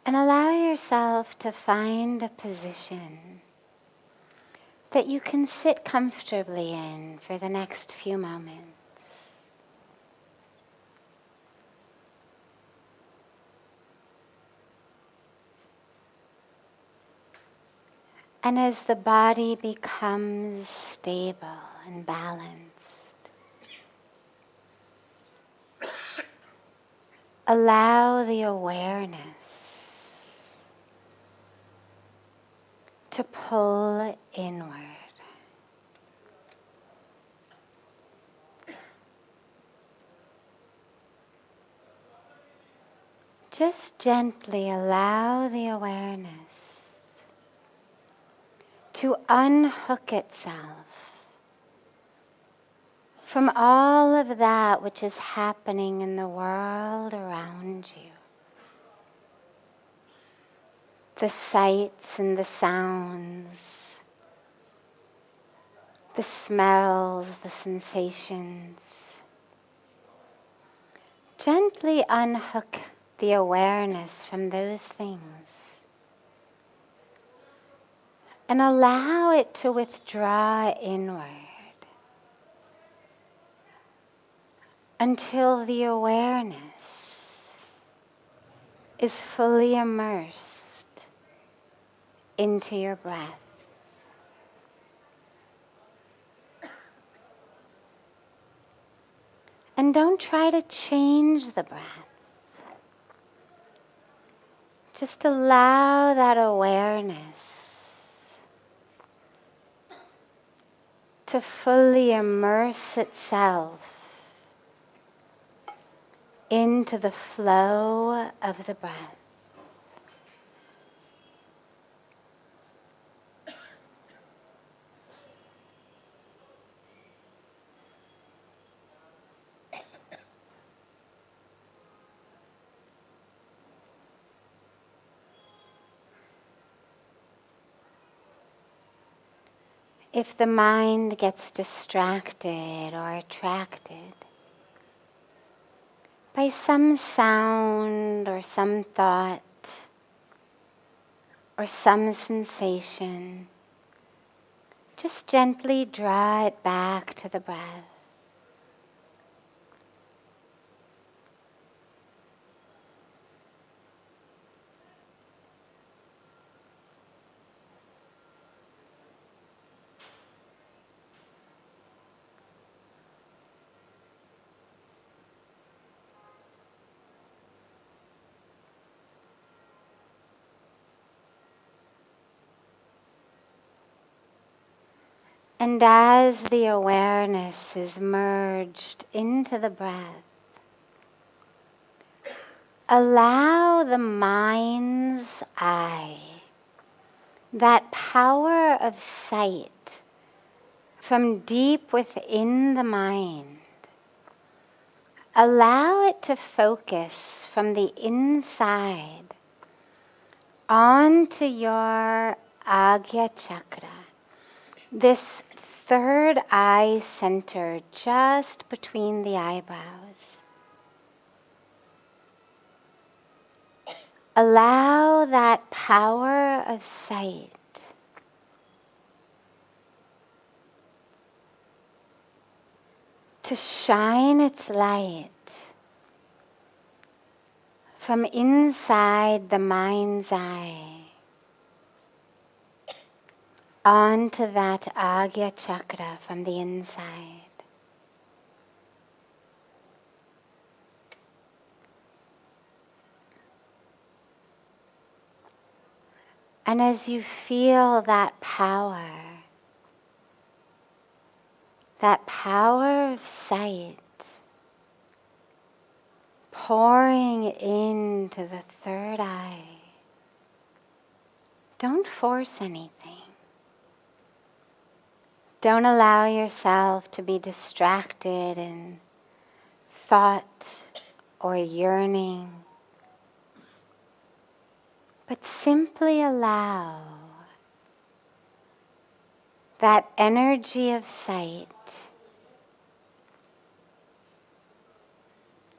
And allow yourself to find a position that you can sit comfortably in for the next few moments. And as the body becomes stable and balanced, allow the awareness to pull inward. Just gently allow the awareness to unhook itself from all of that which is happening in the world around you. The sights and the sounds, the smells, the sensations. Gently unhook the awareness from those things and allow it to withdraw inward until the awareness is fully immersed into your breath. And don't try to change the breath. Just allow that awareness to fully immerse itself into the flow of the breath. If the mind gets distracted or attracted by some sound or some thought or some sensation, just gently draw it back to the breath. And as the awareness is merged into the breath, allow the mind's eye, that power of sight from deep within the mind, allow it to focus from the inside onto your Agya chakra, this third eye center just between the eyebrows. Allow that power of sight to shine its light from inside the mind's eye onto that Agya chakra from the inside. And as you feel that power of sight pouring into the third eye, don't force anything. Don't allow yourself to be distracted in thought or yearning, but simply allow that energy of sight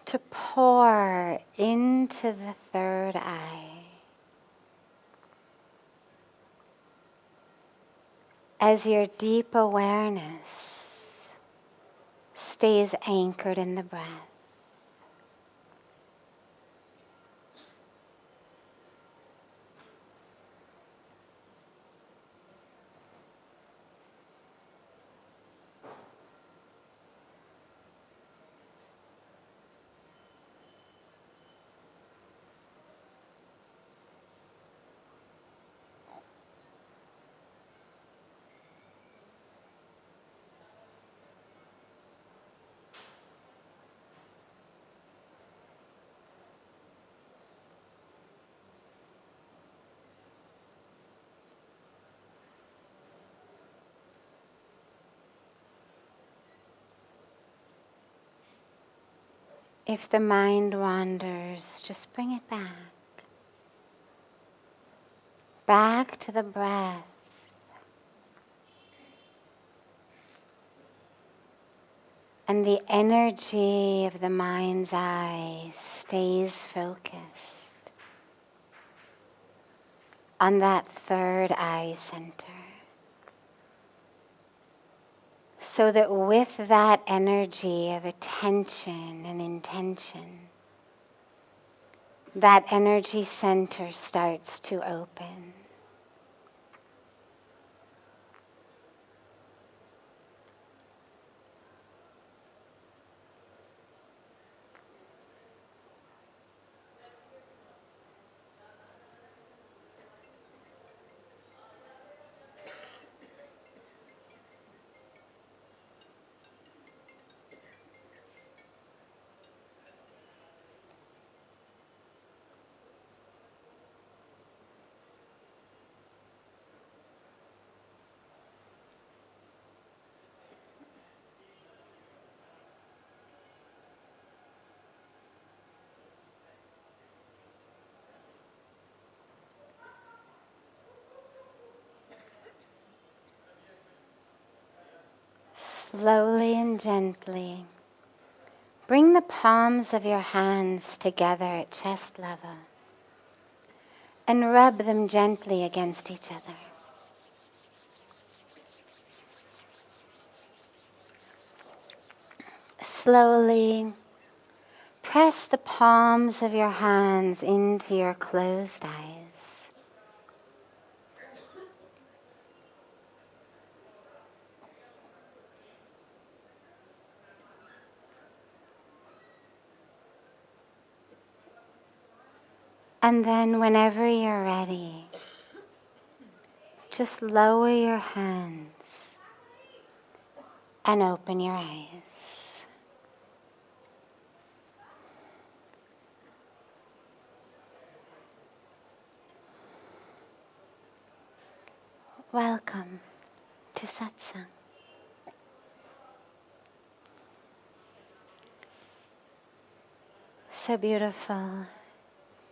to pour into the third eye. as your deep awareness stays anchored in the breath. If the mind wanders, just bring it back. Back to the breath. And the energy of the mind's eye stays focused on that third eye center. So that with that energy of attention and intention, that energy center starts to open. Slowly and gently, bring the palms of your hands together at chest level and rub them gently against each other. Slowly press the palms of your hands into your closed eyes. And then whenever you're ready, just lower your hands and open your eyes. Welcome to Satsang. So beautiful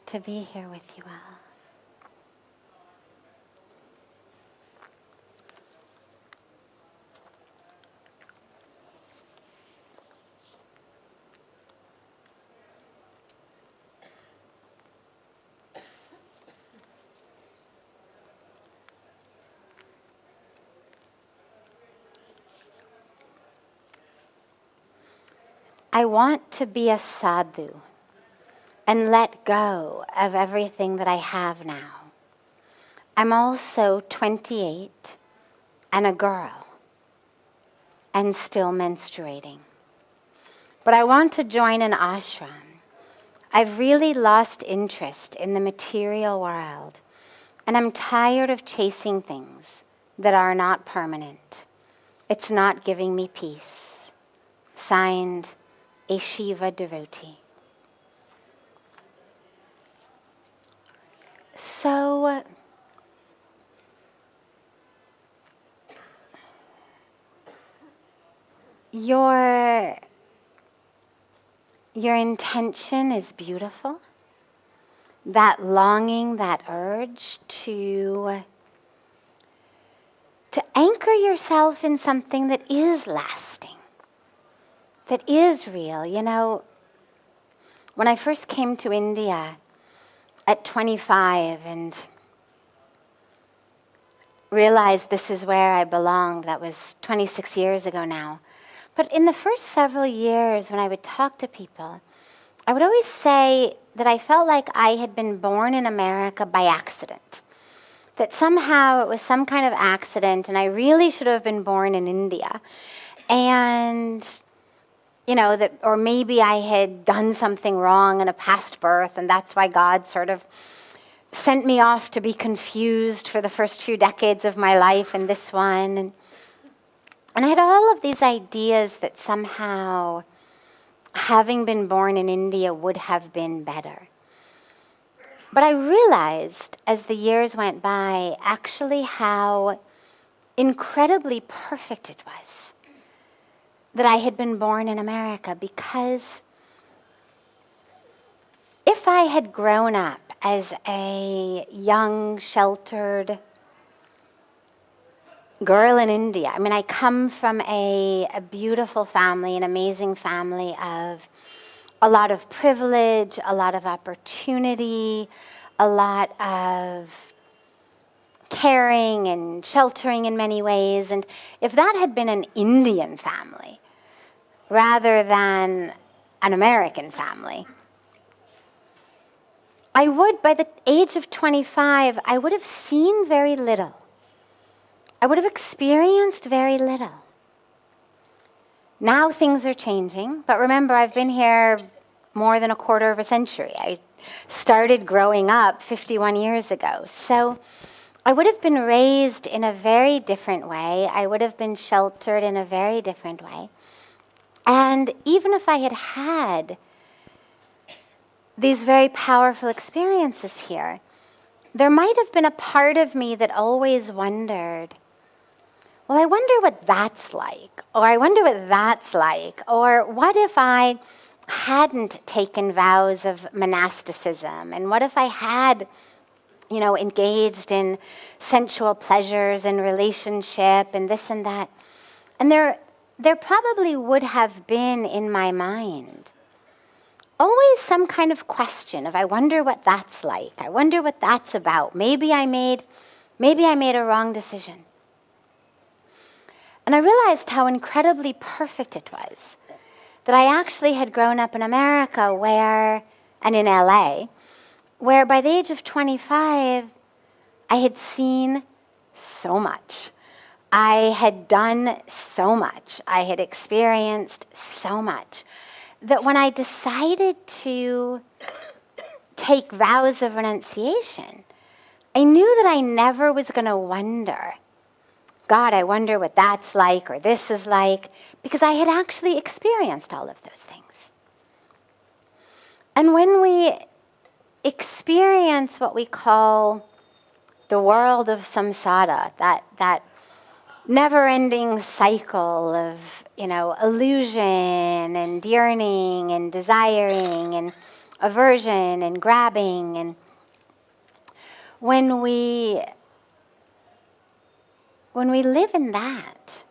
to be here with you all. I want to be a sadhu and let go of everything that I have now. I'm also 28 and a girl and still menstruating. But I want to join an ashram. I've really lost interest in the material world, and I'm tired of chasing things that are not permanent. It's not giving me peace. Signed, a Shiva devotee. So, your intention is beautiful. That longing, that urge to anchor yourself in something that is lasting, that is real. You know, when I first came to India at 25 and realized this is where I belonged. That was 26 years ago now. But in the first several years when I would talk to people, I would always say that I felt like I had been born in America by accident. That somehow it was some kind of accident and I really should have been born in India. And, that, or maybe I had done something wrong in a past birth and that's why God sort of sent me off to be confused for the first few decades of my life in this one. And I had all of these ideas that somehow having been born in India would have been better. But I realized as the years went by actually how incredibly perfect it was that I had been born in America, because if I had grown up as a young, sheltered girl in India, I come from a beautiful family, an amazing family of a lot of privilege, a lot of opportunity, a lot of caring and sheltering in many ways. And if that had been an Indian family rather than an American family, I would, by the age of 25, I would have seen very little. I would have experienced very little. Now things are changing, but remember, I've been here more than a quarter of a century. I started growing up 51 years ago. So I would have been raised in a very different way. I would have been sheltered in a very different way. And even if I had had these very powerful experiences here, there might have been a part of me that always wondered, well, I wonder what that's like, or I wonder what that's like, or what if I hadn't taken vows of monasticism, and what if I had, engaged in sensual pleasures and relationship and this and that. And there probably would have been in my mind always some kind of question of, I wonder what that's like. I wonder what that's about. Maybe I made a wrong decision. And I realized how incredibly perfect it was that I actually had grown up in America and in LA, where by the age of 25, I had seen so much. I had done so much. I had experienced so much that when I decided to take vows of renunciation, I knew that I never was going to wonder, God, I wonder what that's like or this is like, because I had actually experienced all of those things. And when we experience what we call the world of samsara, that never-ending cycle of, illusion and yearning and desiring and aversion and grabbing, and when we live in that,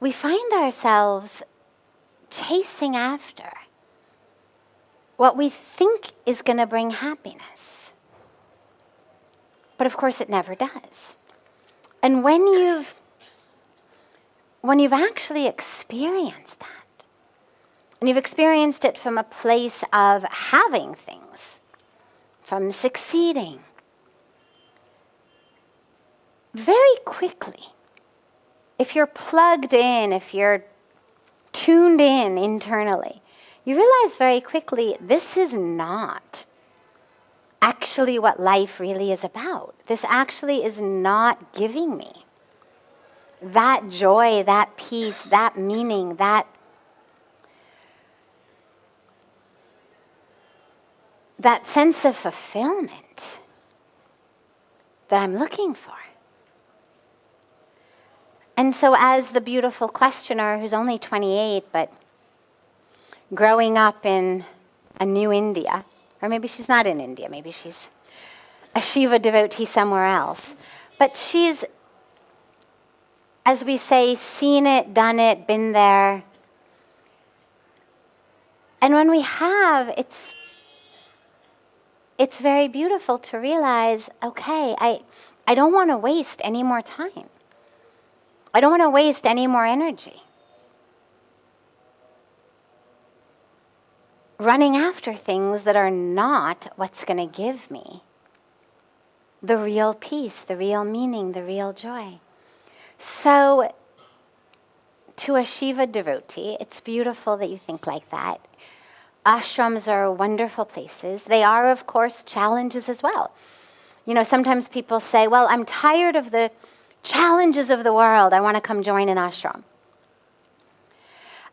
we find ourselves chasing after what we think is going to bring happiness. But of course it never does. And when you've actually experienced that, and you've experienced it from a place of having things, from succeeding, very quickly, if you're plugged in, if you're tuned in internally, you realize very quickly this is not actually what life really is about. This actually is not giving me that joy, that peace, that meaning, that sense of fulfillment that I'm looking for. And so as the beautiful questioner, who's only 28, but growing up in a new India, or maybe she's not in India, maybe she's a Shiva devotee somewhere else, but she's, as we say, seen it, done it, been there. And when we have, it's very beautiful to realize, okay, I don't want to waste any more time. I don't want to waste any more energy running after things that are not what's going to give me the real peace, the real meaning, the real joy. So, to a Shiva devotee, it's beautiful that you think like that. Ashrams are wonderful places. They are, of course, challenges as well. You know, sometimes people say, well, I'm tired of the challenges of the world. I want to come join an ashram.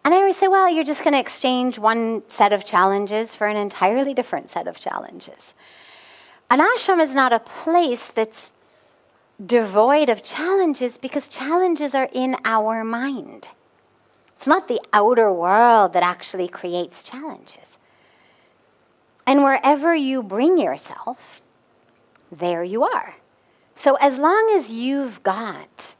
And I always say, well, you're just going to exchange one set of challenges for an entirely different set of challenges. An ashram is not a place that's devoid of challenges because challenges are in our mind. It's not the outer world that actually creates challenges. And wherever you bring yourself, there you are. So as long as you've got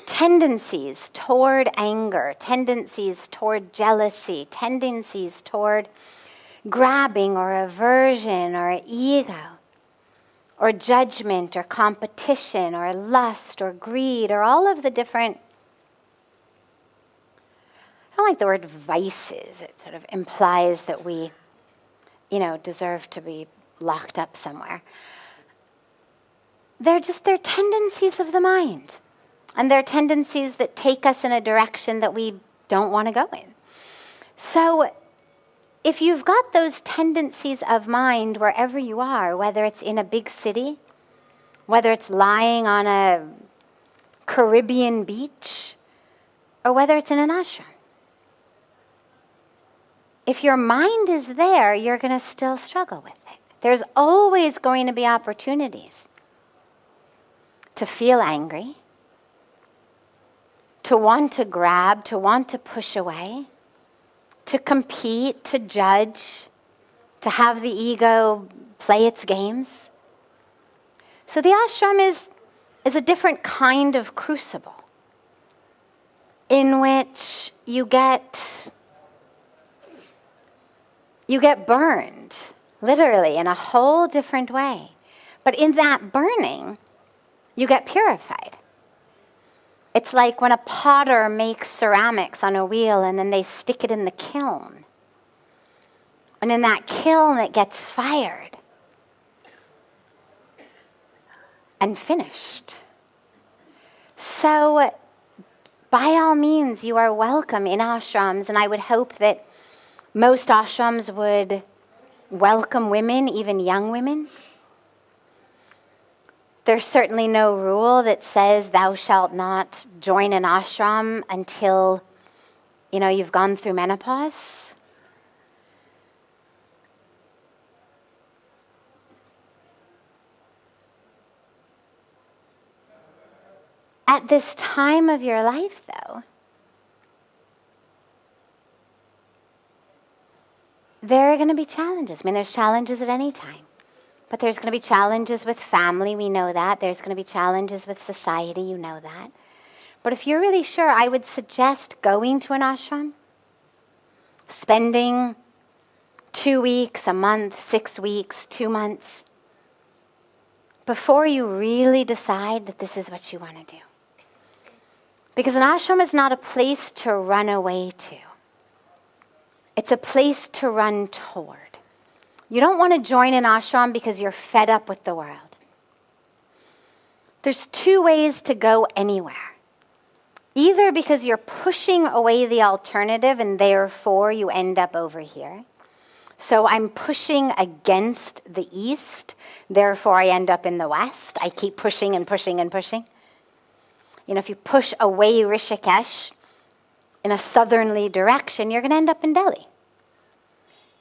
tendencies toward anger, tendencies toward jealousy, tendencies toward grabbing or aversion or ego or judgment or competition or lust or greed or all of the different, I don't like the word vices. It sort of implies that we, deserve to be locked up somewhere. They're tendencies of the mind. And they're tendencies that take us in a direction that we don't want to go in. So if you've got those tendencies of mind wherever you are, whether it's in a big city, whether it's lying on a Caribbean beach, or whether it's in an ashram, if your mind is there, you're going to still struggle with it. There's always going to be opportunities to feel angry, to want to grab, to want to push away, to compete, to judge, to have the ego play its games. So the ashram is a different kind of crucible in which you get burned, literally, in a whole different way. But in that burning, you get purified. It's like when a potter makes ceramics on a wheel and then they stick it in the kiln. And in that kiln, it gets fired and finished. So, by all means, you are welcome in ashrams, and I would hope that most ashrams would welcome women, even young women. There's certainly no rule that says thou shalt not join an ashram until, you've gone through menopause. At this time of your life, though, there are going to be challenges. I mean, there's challenges at any time. But there's going to be challenges with family, we know that. There's going to be challenges with society, you know that. But if you're really sure, I would suggest going to an ashram, spending 2 weeks, a month, 6 weeks, 2 months, before you really decide that this is what you want to do. Because an ashram is not a place to run away to. It's a place to run toward. You don't want to join an ashram because you're fed up with the world. There's 2 ways to go anywhere. Either because you're pushing away the alternative and therefore you end up over here. So I'm pushing against the east, therefore I end up in the west. I keep pushing and pushing and pushing. If you push away Rishikesh in a southerly direction, you're going to end up in Delhi.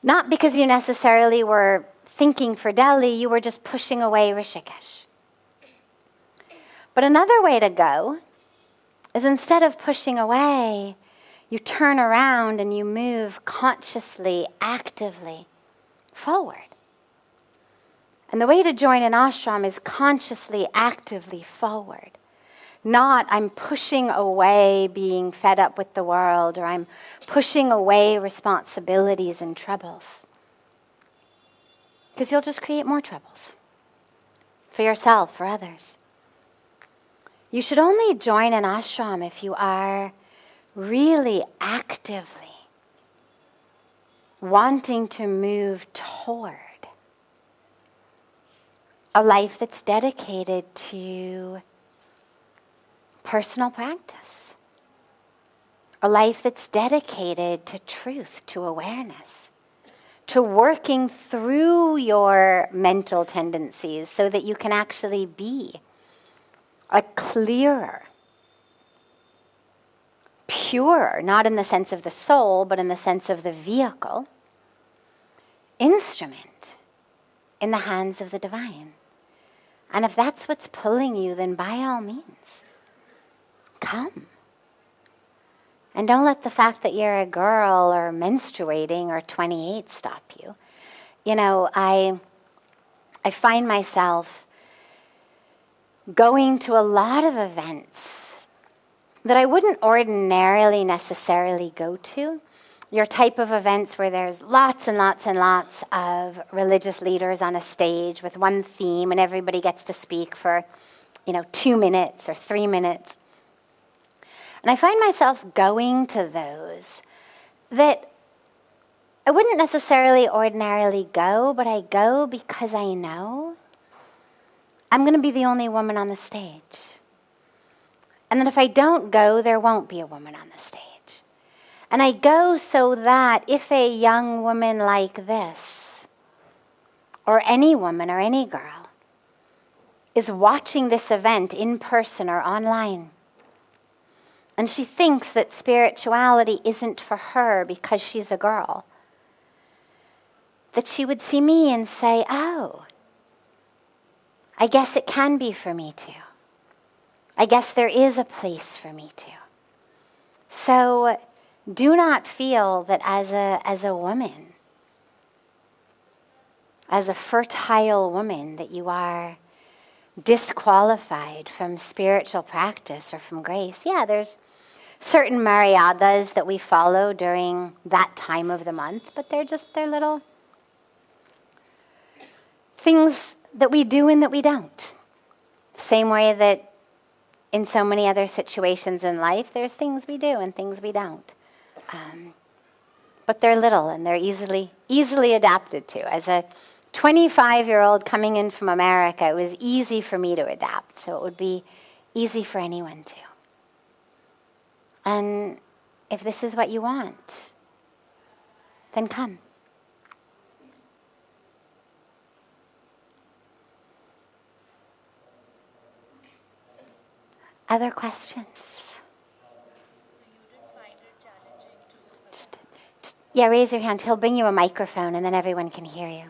Not because you necessarily were thinking for Delhi, you were just pushing away Rishikesh. But another way to go is instead of pushing away, you turn around and you move consciously, actively forward. And the way to join an ashram is consciously, actively forward. Not, I'm pushing away being fed up with the world, or I'm pushing away responsibilities and troubles. because you'll just create more troubles for yourself, for others. You should only join an ashram if you are really actively wanting to move toward a life that's dedicated to personal practice, a life that's dedicated to truth, to awareness, to working through your mental tendencies so that you can actually be a clearer, purer, not in the sense of the soul, but in the sense of the vehicle, instrument in the hands of the divine. And if that's what's pulling you, then by all means, come. And don't let the fact that you're a girl or menstruating or 28 stop you. You know, I find myself going to a lot of events that I wouldn't ordinarily necessarily go to. Your type of events where there's lots and lots and lots of religious leaders on a stage with one theme and everybody gets to speak for, 2 minutes or 3 minutes. And I find myself going to those that I wouldn't necessarily ordinarily go, but I go because I know I'm going to be the only woman on the stage. And then if I don't go, there won't be a woman on the stage. And I go so that if a young woman like this, or any woman or any girl, is watching this event in person or online, and she thinks that spirituality isn't for her because she's a girl, that she would see me and say, oh, I guess it can be for me too. I guess there is a place for me too. So do not feel that as a woman, as a fertile woman, that you are disqualified from spiritual practice or from grace. Yeah, there's certain maryadas that we follow during that time of the month, but they're little things that we do and that we don't. Same way that in so many other situations in life, there's things we do and things we don't. But they're little and they're easily adapted to. As a 25-year-old coming in from America, it was easy for me to adapt, so it would be easy for anyone to. And if this is what you want, then come. Other questions? Yeah, raise your hand. He'll bring you a microphone and then everyone can hear you.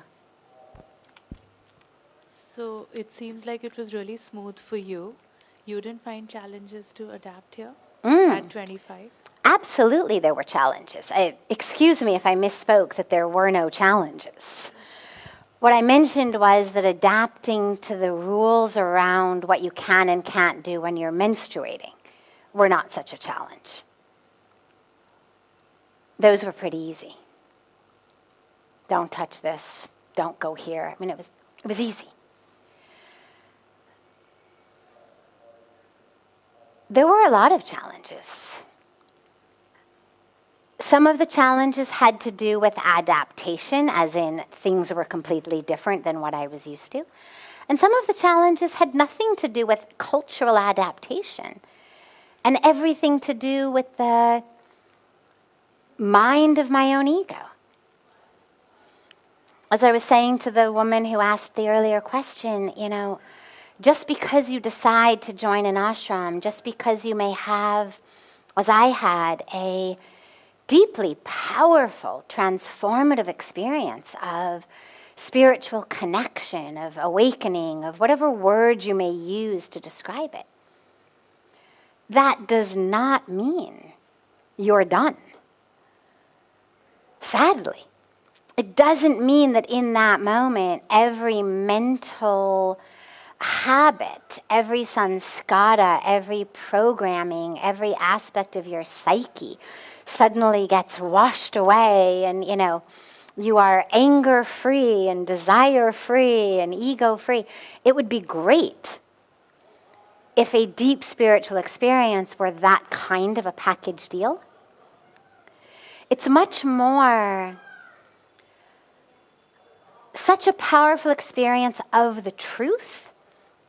So it seems like it was really smooth for you. You didn't find challenges to adapt here at 25? Absolutely there were challenges. Excuse me if I misspoke that there were no challenges. What I mentioned was that adapting to the rules around what you can and can't do when you're menstruating were not such a challenge. Those were pretty easy. Don't touch this. Don't go here. I mean, it was easy. There were a lot of challenges. Some of the challenges had to do with adaptation, as in things were completely different than what I was used to. And some of the challenges had nothing to do with cultural adaptation and everything to do with the mind of my own ego. As I was saying to the woman who asked the earlier question, just because you decide to join an ashram, just because you may have, as I had, a deeply powerful, transformative experience of spiritual connection, of awakening, of whatever word you may use to describe it, that does not mean you're done. Sadly, it doesn't mean that in that moment, every mental habit, every sanskara, every programming, every aspect of your psyche suddenly gets washed away and, you are anger-free and desire-free and ego-free. It would be great if a deep spiritual experience were that kind of a package deal. It's much more such a powerful experience of the truth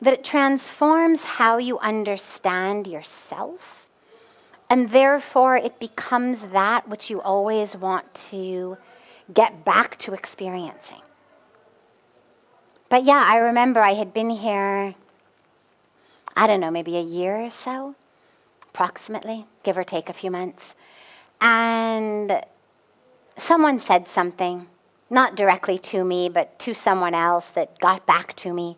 that it transforms how you understand yourself, and therefore it becomes that which you always want to get back to experiencing. But yeah, I remember I had been here, I don't know, maybe a year or so, approximately, give or take a few months. And someone said something, not directly to me, but to someone else that got back to me.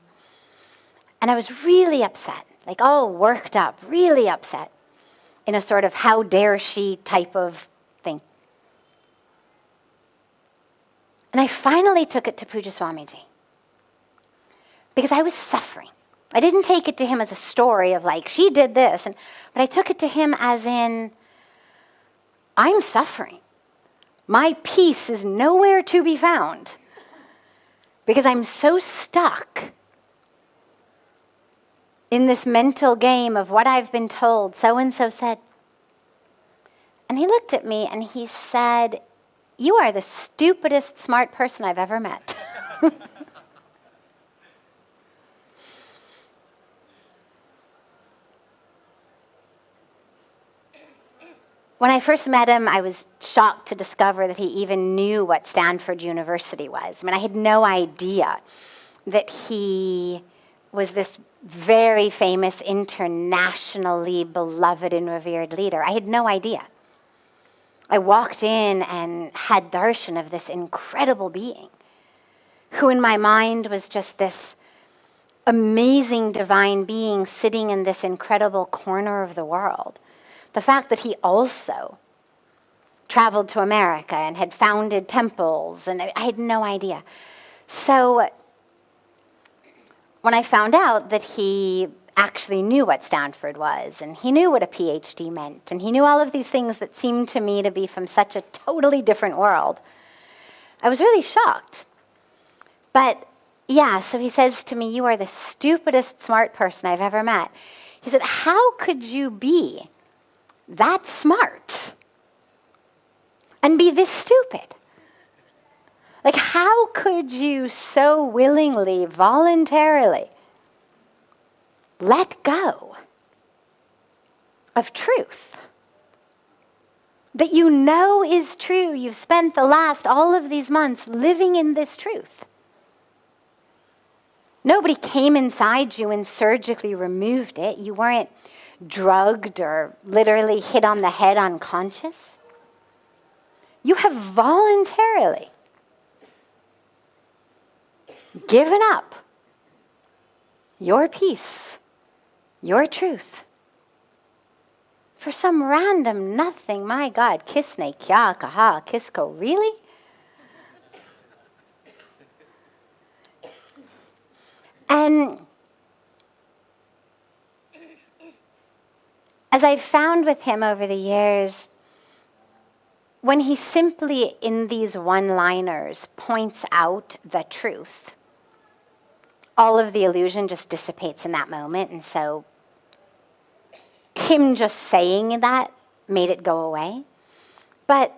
And I was really upset, like, worked up, really upset, in a sort of how dare she type of thing. And I finally took it to Pujya Swamiji, because I was suffering. I didn't take it to him as a story of like, she did this, but I took it to him as in, I'm suffering. My peace is nowhere to be found because I'm so stuck in this mental game of what I've been told, so-and-so said. And he looked at me and he said, you are the stupidest smart person I've ever met. When I first met him, I was shocked to discover that he even knew what Stanford University was. I mean, I had no idea that he was this very famous, internationally beloved and revered leader. I had no idea. I walked in and had darshan of this incredible being who in my mind was just this amazing divine being sitting in this incredible corner of the world. The fact that he also traveled to America and had founded temples, and I had no idea. So when I found out that he actually knew what Stanford was, and he knew what a PhD meant, and he knew all of these things that seemed to me to be from such a totally different world, I was really shocked. But yeah, so he says to me, you are the stupidest smart person I've ever met. He said, how could you be that smart and be this stupid? Like, how could you so willingly, voluntarily let go of truth that you know is true? You've spent the last all of these months living in this truth. Nobody came inside you and surgically removed it. You weren't drugged or literally hit on the head unconscious. You have voluntarily given up your peace, your truth, for some random nothing. My God, kisne kya kaha kisko, really? And as I've found with him over the years, when he simply in these one-liners points out the truth, all of the illusion just dissipates in that moment. And so him just saying that made it go away. But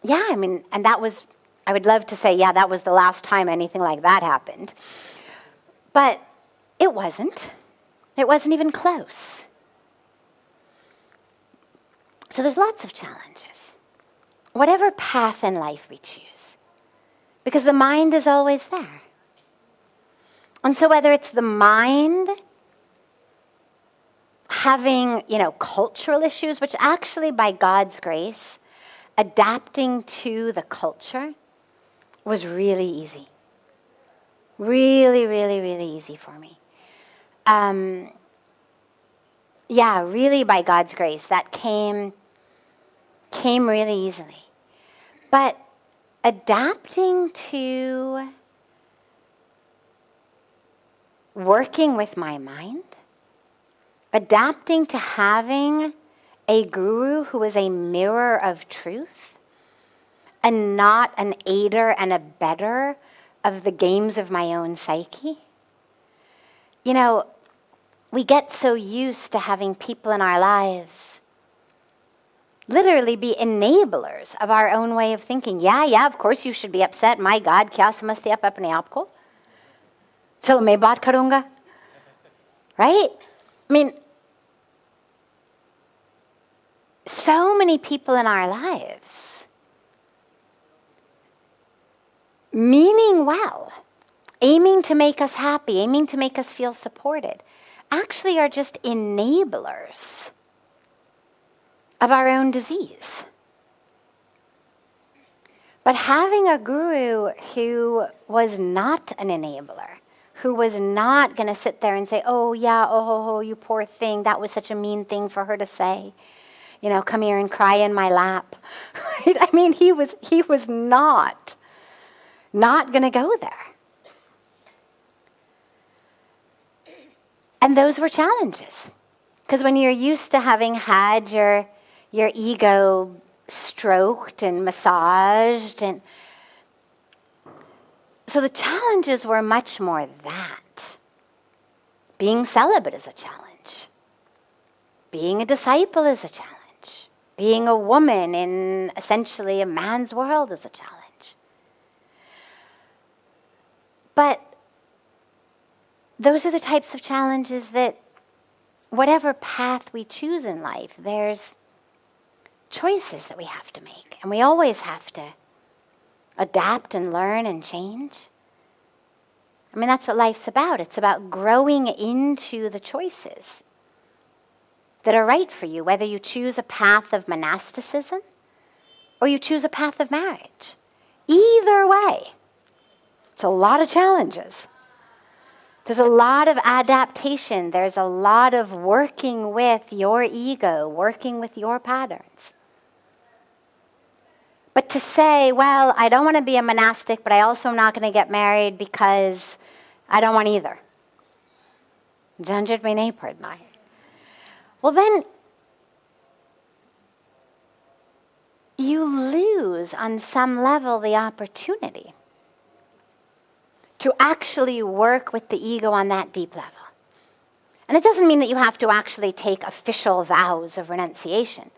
yeah, I mean, and that was, I would love to say, yeah, that was the last time anything like that happened. But it wasn't. It wasn't even close. So there's lots of challenges, whatever path in life we choose, because the mind is always there. And so whether it's the mind having, cultural issues, which actually by God's grace, adapting to the culture was really easy. Really, really, really easy for me. Really by God's grace, that came really easily. But adapting to working with my mind, adapting to having a guru who is a mirror of truth, and not an aider and abetter of the games of my own psyche? You know, we get so used to having people in our lives literally be enablers of our own way of thinking. Yeah, of course you should be upset. My God, kya samajhte aap apne aap ko? Chalo main baat karunga. Right? I mean, so many people in our lives, meaning well, aiming to make us happy, aiming to make us feel supported, actually are just enablers of our own disease. But having a guru who was not an enabler, who was not going to sit there and say, oh yeah, oh, you poor thing, that was such a mean thing for her to say. You know, come here and cry in my lap. I mean, he was not going to go there. And those were challenges. Because when you're used to having had your ego stroked and massaged, and so the challenges were much more that. Being celibate is a challenge. Being a disciple is a challenge. Being a woman in essentially a man's world is a challenge. But those are the types of challenges that whatever path we choose in life, there's choices that we have to make. And we always have to adapt and learn and change. I mean, that's what life's about. It's about growing into the choices that are right for you, whether you choose a path of monasticism or you choose a path of marriage. Either way, it's a lot of challenges. There's a lot of adaptation. There's a lot of working with your ego, working with your patterns. But to say, well, I don't want to be a monastic, but I also am not going to get married because I don't want either. Janjit mein nahi padna hai. Well, then you lose on some level the opportunity to actually work with the ego on that deep level. And it doesn't mean that you have to actually take official vows of renunciation.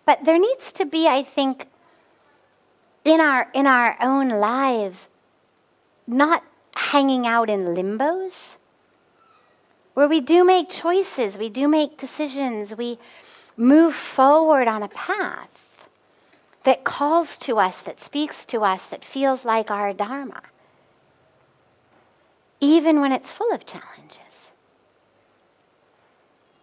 But there needs to be, I think, in our own lives, not hanging out in limbos, where we do make choices, we do make decisions, we move forward on a path that calls to us, that speaks to us, that feels like our dharma, even when it's full of challenges.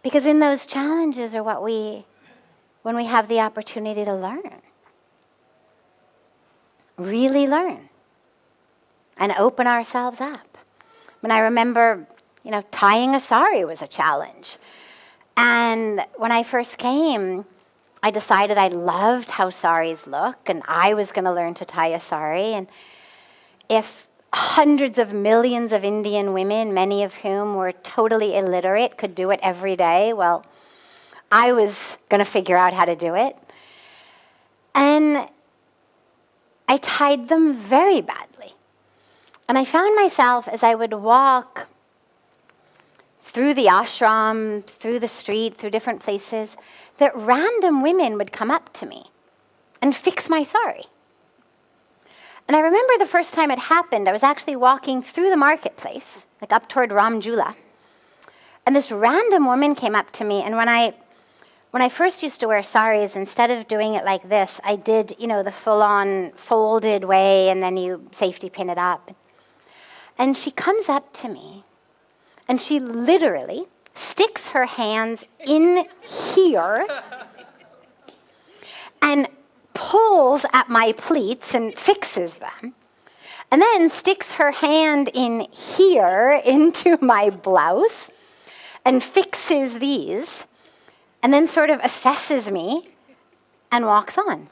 Because in those challenges are when we have the opportunity to learn, really learn, and open ourselves up. When I remember, tying a sari was a challenge. And when I first came, I decided I loved how saris look, and I was going to learn to tie a sari. And if hundreds of millions of Indian women, many of whom were totally illiterate, could do it every day, well, I was going to figure out how to do it. And I tied them very badly. And I found myself, as I would walk through the ashram, through the street, through different places, that random women would come up to me and fix my sari. And I remember the first time it happened, I was actually walking through the marketplace, like up toward Ramjula, and this random woman came up to me, and when I first used to wear saris, instead of doing it like this, I did, the full-on folded way, and then you safety pin it up. And she comes up to me, and she literally sticks her hands in here and pulls at my pleats and fixes them, and then sticks her hand in here into my blouse and fixes these, and then sort of assesses me and walks on.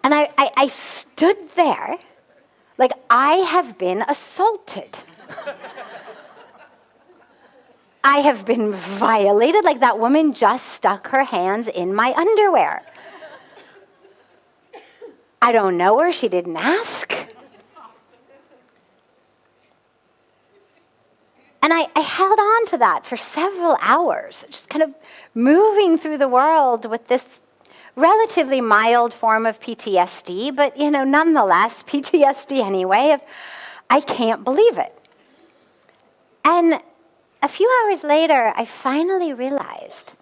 And I stood there like I have been assaulted. I have been violated, like that woman just stuck her hands in my underwear. I don't know her, she didn't ask. And I held on to that for several hours, just kind of moving through the world with this relatively mild form of PTSD, but, nonetheless, PTSD anyway, of I can't believe it. And a few hours later, I finally realized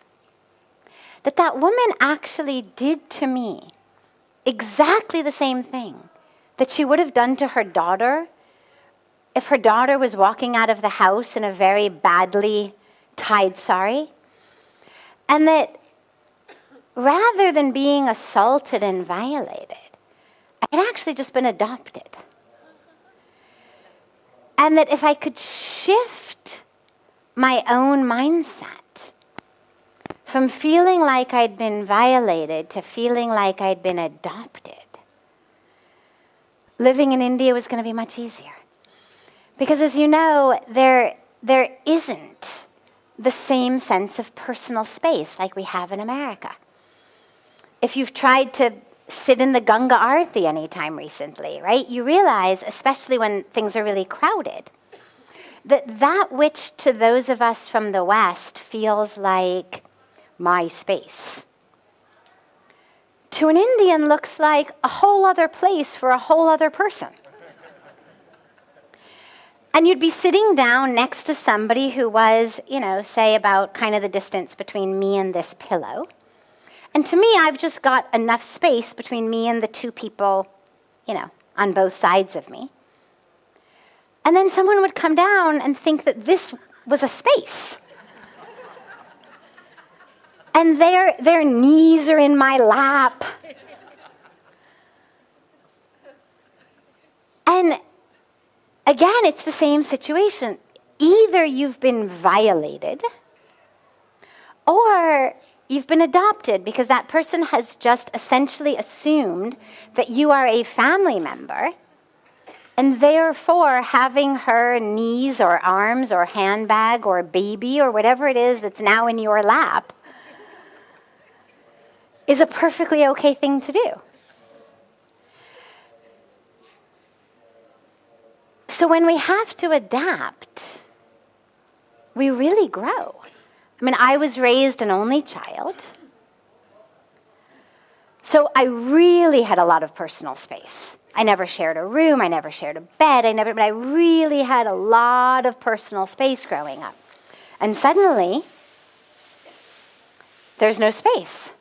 that woman actually did to me exactly the same thing that she would have done to her daughter if her daughter was walking out of the house in a very badly tied sari. And that rather than being assaulted and violated, I had actually just been adopted. And that if I could shift my own mindset from feeling like I'd been violated to feeling like I'd been adopted, living in India was going to be much easier. Because as you know, there isn't the same sense of personal space like we have in America. If you've tried to sit in the Ganga Aarti anytime recently, right, you realize, especially when things are really crowded, that which to those of us from the West feels like my space, to an Indian looks like a whole other place for a whole other person. And you'd be sitting down next to somebody who was, say about kind of the distance between me and this pillow. And to me, I've just got enough space between me and the two people, on both sides of me. And then someone would come down and think that this was a space. And their knees are in my lap. And again, it's the same situation. Either you've been violated or you've been adopted because that person has just essentially assumed that you are a family member, and therefore having her knees or arms or handbag or baby or whatever it is that's now in your lap is a perfectly okay thing to do. So when we have to adapt, we really grow. I mean, I was raised an only child, so I really had a lot of personal space. I never shared a room, I never shared a bed, but I really had a lot of personal space growing up. And suddenly, there's no space.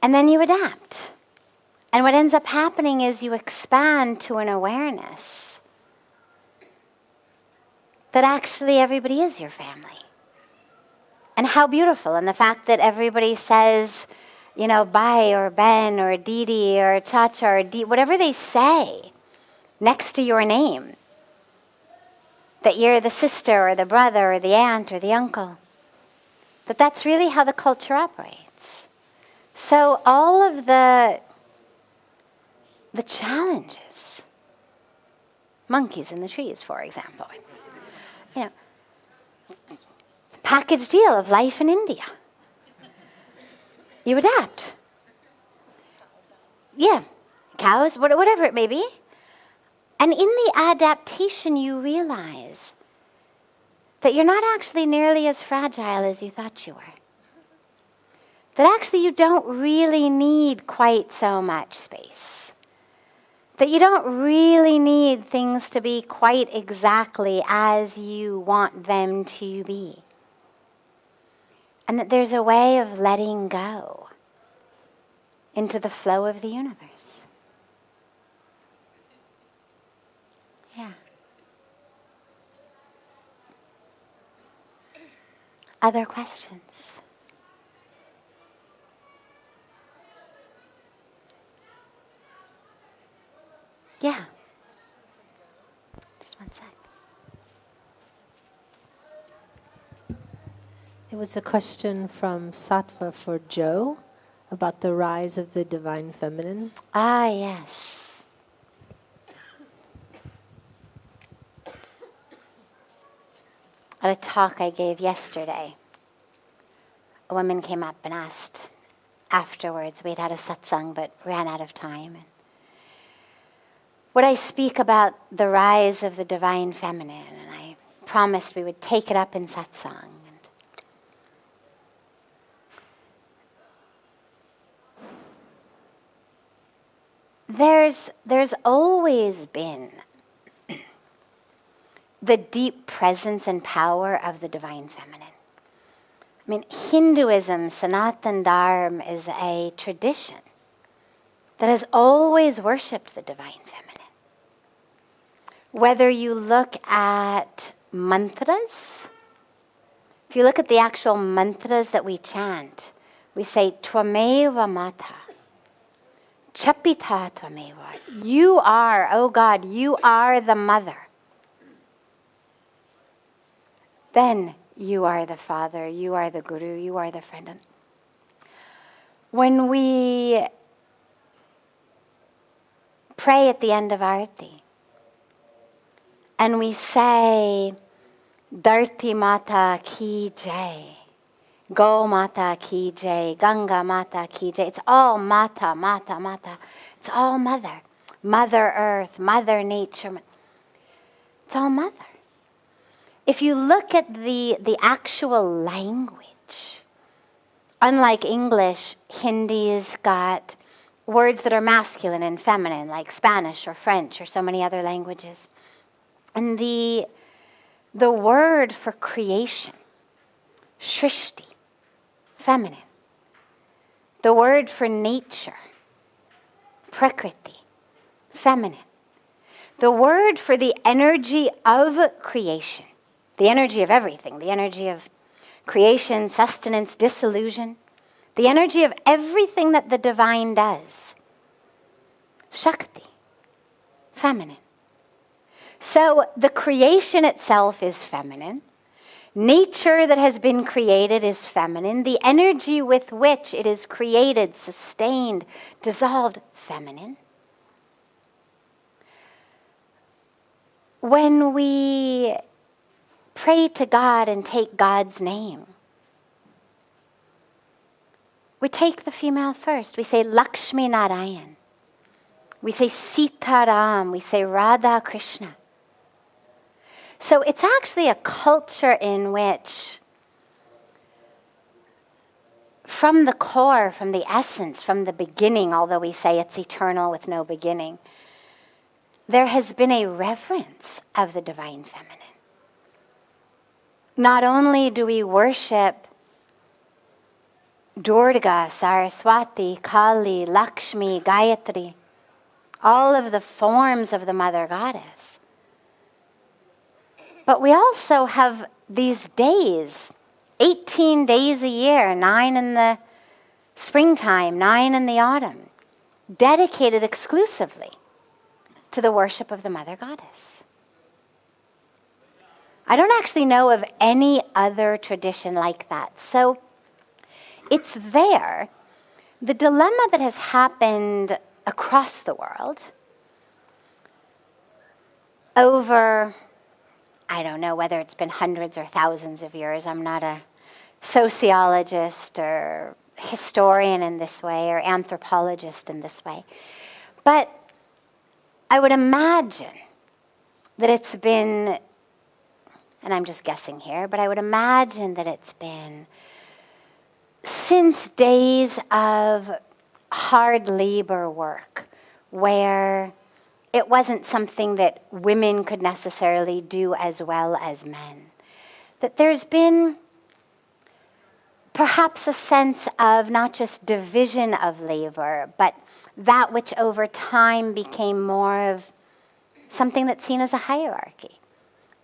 And then you adapt. And what ends up happening is you expand to an awareness that actually everybody is your family. And how beautiful. And the fact that everybody says, bye or Ben or Didi or Chacha or whatever they say next to your name. That you're the sister or the brother or the aunt or the uncle. That's really how the culture operates. So all of the challenges, monkeys in the trees, for example, package deal of life in India. You adapt. Yeah, cows, whatever it may be. And in the adaptation, you realize that you're not actually nearly as fragile as you thought you were. That actually you don't really need quite so much space. That you don't really need things to be quite exactly as you want them to be. And that there's a way of letting go into the flow of the universe. Yeah. Other questions? Yeah. Just one sec. It was a question from Sattva for Joe about the rise of the divine feminine. Ah, yes. At a talk I gave yesterday, a woman came up and asked, afterwards. We'd had a satsang but ran out of time. And would I speak about the rise of the Divine Feminine, and I promised we would take it up in satsang. There's always been the deep presence and power of the Divine Feminine. I mean, Hinduism, Sanatan Dharma, is a tradition that has always worshipped the Divine Feminine. Whether you look at mantras, if you look at the actual mantras that we chant, we say, Tvameva Mata, Chapita Tvameva. You are, oh God, you are the mother. Then you are the father, you are the guru, you are the friend. When we pray at the end of Arti, and we say, Dharti Mata Ki Jai, Go Mata Ki Jai, Ganga Mata Ki Jai. It's all Mata, Mata, Mata. It's all Mother. Mother Earth, Mother Nature. It's all Mother. If you look at the actual language, unlike English, Hindi's got words that are masculine and feminine, like Spanish or French or so many other languages. And the word for creation, Shrishti, feminine. The word for nature, Prakriti, feminine. The word for the energy of creation, the energy of everything, the energy of creation, sustenance, dissolution, the energy of everything that the divine does, Shakti, feminine. So the creation itself is feminine. Nature that has been created is feminine. The energy with which it is created, sustained, dissolved, feminine. When we pray to God and take God's name, we take the female first. We say Lakshmi Narayan. We say Sita Ram. We say Radha Krishna. So it's actually a culture in which, from the core, from the essence, from the beginning, although we say it's eternal with no beginning, there has been a reverence of the Divine Feminine. Not only do we worship Durga, Saraswati, Kali, Lakshmi, Gayatri, all of the forms of the Mother Goddess, but we also have these days, 18 days a year, 9 in the springtime, 9 in the autumn, dedicated exclusively to the worship of the Mother Goddess. I don't actually know of any other tradition like that. So it's there. The dilemma that has happened across the world over, I don't know whether it's been hundreds or thousands of years. I'm not a sociologist or historian in this way or anthropologist in this way. But I would imagine that it's been, and I'm just guessing here, but I would imagine that it's been since days of hard labor work where it wasn't something that women could necessarily do as well as men. That there's been perhaps a sense of not just division of labor, but that which over time became more of something that's seen as a hierarchy.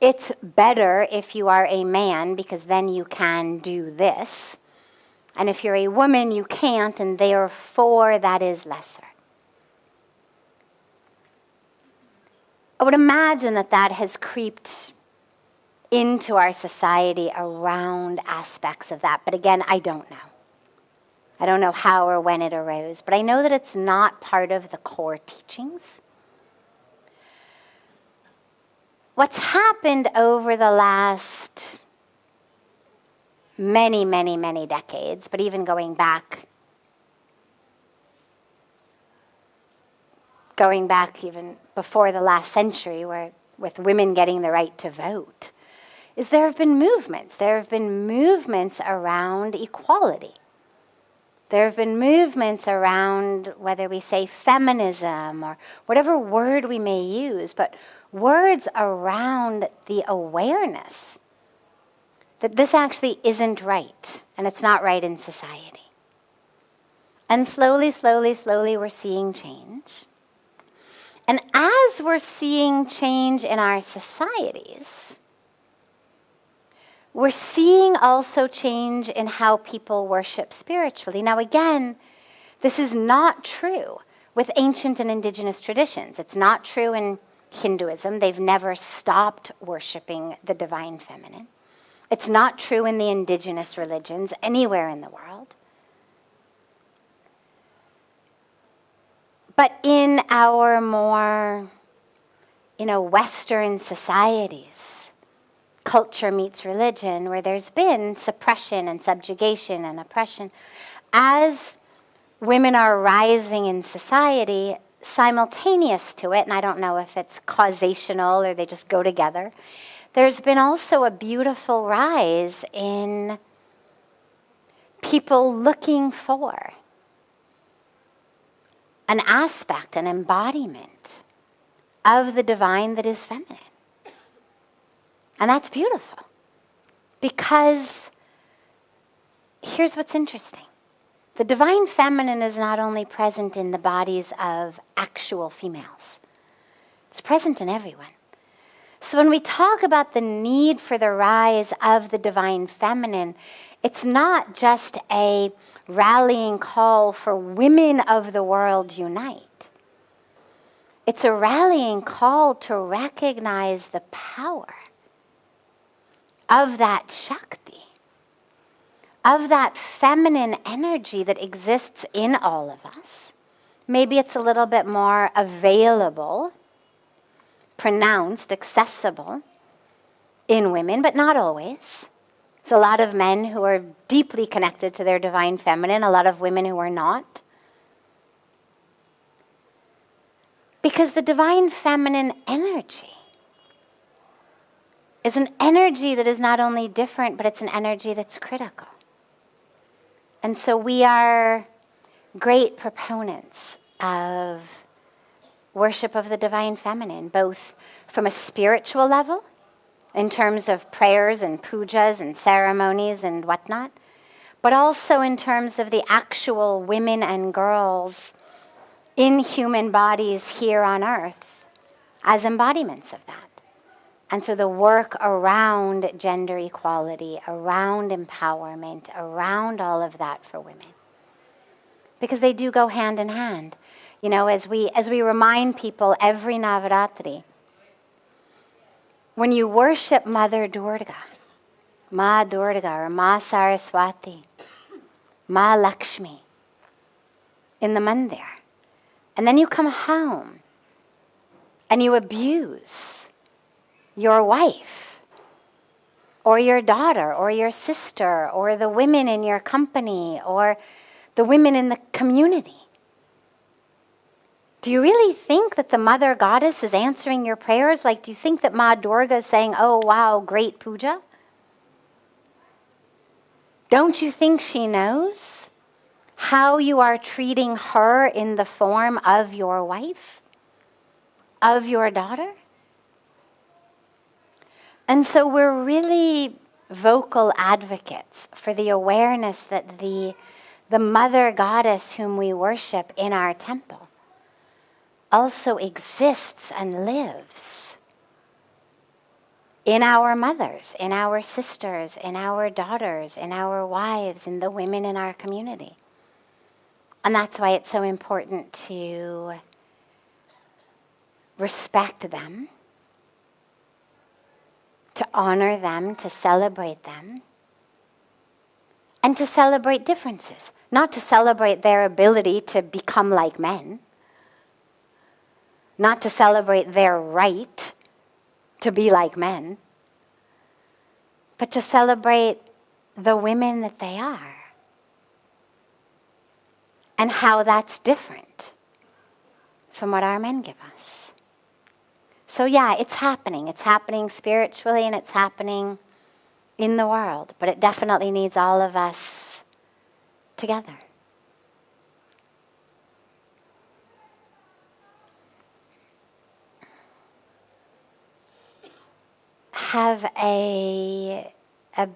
It's better if you are a man because then you can do this. And if you're a woman, you can't, and therefore that is lesser. I would imagine that that has creeped into our society around aspects of that. But again, I don't know. I don't know how or when it arose. But I know that it's not part of the core teachings. What's happened over the last many, many, many decades, but even going back going back even before the last century, where with women getting the right to vote, is there have been movements. There have been movements around equality. There have been movements around, whether we say feminism or whatever word we may use, but words around the awareness that this actually isn't right, and it's not right in society. And slowly, slowly, slowly, we're seeing change. And as we're seeing change in our societies, we're seeing also change in how people worship spiritually. Now again, this is not true with ancient and indigenous traditions. It's not true in Hinduism. They've never stopped worshiping the divine feminine. It's not true in the indigenous religions anywhere in the world. But in our more, Western societies, culture meets religion, where there's been suppression and subjugation and oppression, as women are rising in society, simultaneous to it, and I don't know if it's causational or they just go together, there's been also a beautiful rise in people looking for an aspect, an embodiment of the divine that is feminine. And that's beautiful. Because here's what's interesting. The divine feminine is not only present in the bodies of actual females. It's present in everyone. So when we talk about the need for the rise of the divine feminine, it's not just a rallying call for women of the world unite. It's a rallying call to recognize the power of that Shakti, of that feminine energy that exists in all of us. Maybe it's a little bit more available, pronounced, accessible in women, but not always. There's a lot of men who are deeply connected to their divine feminine, a lot of women who are not. Because the divine feminine energy is an energy that is not only different, but it's an energy that's critical. And so we are great proponents of worship of the divine feminine, both from a spiritual level, in terms of prayers and pujas and ceremonies and whatnot, but also in terms of the actual women and girls in human bodies here on earth as embodiments of that. And so the work around gender equality, around empowerment, around all of that for women. Because they do go hand in hand. As we remind people every Navaratri, when you worship Mother Durga, Ma Durga or Ma Saraswati, Ma Lakshmi in the mandir, and then you come home and you abuse your wife or your daughter or your sister or the women in your company or the women in the community, do you really think that the Mother Goddess is answering your prayers? Do you think that Ma Durga is saying, oh, wow, great puja? Don't you think she knows how you are treating her in the form of your wife, of your daughter? And so we're really vocal advocates for the awareness that the Mother Goddess whom we worship in our temple also exists and lives in our mothers, in our sisters, in our daughters, in our wives, in the women in our community. And that's why it's so important to respect them, to honor them, to celebrate them, and to celebrate differences. Not to celebrate their ability to become like men, not to celebrate their right to be like men, but to celebrate the women that they are and how that's different from what our men give us. So yeah, it's happening. It's happening spiritually and it's happening in the world. But it definitely needs all of us together. Have a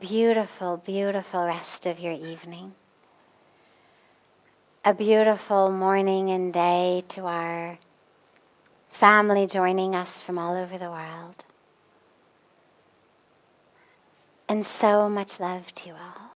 beautiful, beautiful rest of your evening. A beautiful morning and day to our family joining us from all over the world. And so much love to you all.